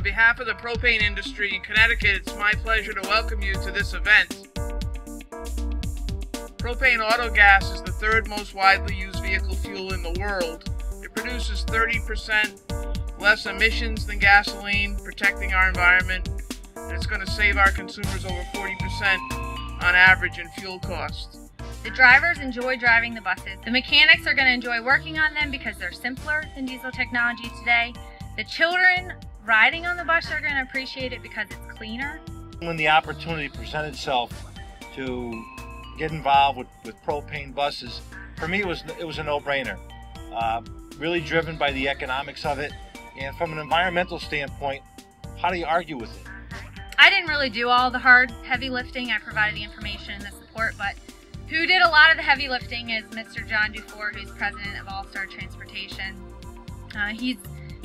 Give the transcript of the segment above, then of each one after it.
behalf of the propane industry in Connecticut, it's my pleasure to welcome you to this event. Propane auto gas is the third most widely used vehicle fuel in the world. It produces 30% less emissions than gasoline, protecting our environment, and it's going to save our consumers over 40% on average in fuel costs. The drivers enjoy driving the buses. The mechanics are going to enjoy working on them because they're simpler than diesel technology today. The children riding on the bus are going to appreciate it because it's cleaner. When the opportunity presented itself to get involved with propane buses, for me it was a no-brainer. Really driven by the economics of it, and from an environmental standpoint, how do you argue with it? I didn't really do all the hard, heavy lifting. I provided the information and the support, but who did a lot of the heavy lifting is Mr. John Dufour, who's president of All-Star Transportation. He's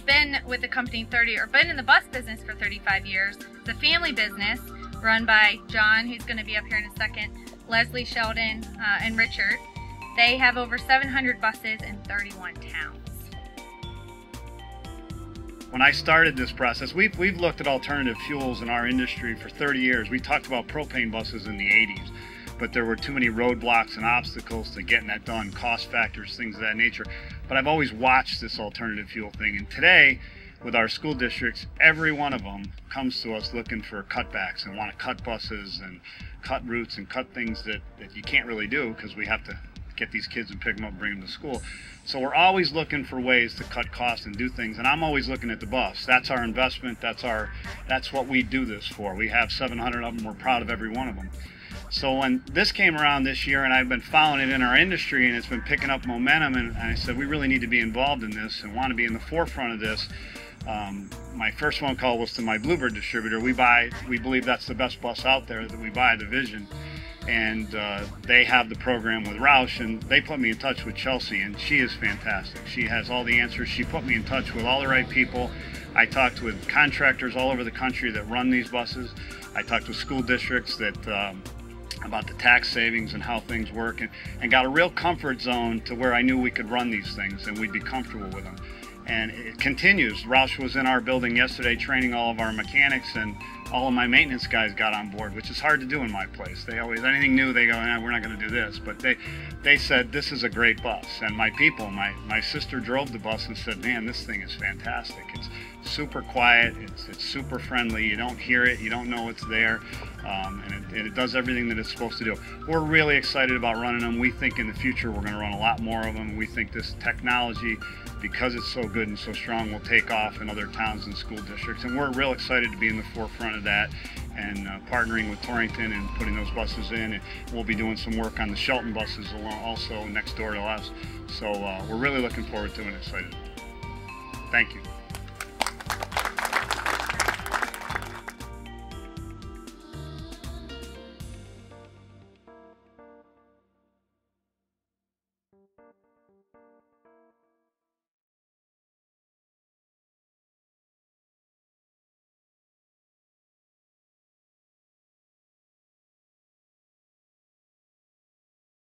been with the company been in the bus business for 35 years. It's a family business run by John, who's going to be up here in a second, Leslie, Sheldon, and Richard. They have over 700 buses in 31 towns. When I started this process, we've looked at alternative fuels in our industry for 30 years. We talked about propane buses in the 80s. But there were too many roadblocks and obstacles to getting that done, cost factors, things of that nature. But I've always watched this alternative fuel thing. And today, with our school districts, every one of them comes to us looking for cutbacks and want to cut buses and cut routes and cut things that you can't really do because we have to get these kids and pick them up and bring them to school. So we're always looking for ways to cut costs and do things. And I'm always looking at the bus. That's our investment. That's what we do this for. We have 700 of them. We're proud of every one of them. So when this came around this year, and I've been following it in our industry, and it's been picking up momentum, and I said we really need to be involved in this and want to be in the forefront of this. My first phone call was to my Bluebird distributor. We believe that's the best bus out there that we buy, the Vision, and they have the program with Roush, and they put me in touch with Chelsea, and she is fantastic. She has all the answers. She put me in touch with all the right people. I talked with contractors all over the country that run these buses. I talked with school districts that about the tax savings and how things work, and got a real comfort zone to where I knew we could run these things and we'd be comfortable with them. And it continues. Roush was in our building yesterday training all of our mechanics, and all of my maintenance guys got on board, which is hard to do in my place. They always, anything new, they go, we're not going to do this. But they said, this is a great bus. And my people, my sister drove the bus and said, man, this thing is fantastic. It's super quiet, it's super friendly, you don't hear it, you don't know it's there, and it does everything that it's supposed to do. We're really excited about running them. We think in the future we're going to run a lot more of them. We think this technology, because it's so good and so strong, will take off in other towns and school districts, and we're real excited to be in the forefront of that and partnering with Torrington and putting those buses in. And we'll be doing some work on the Shelton buses also next door to us, so we're really looking forward to it and excited. Thank you.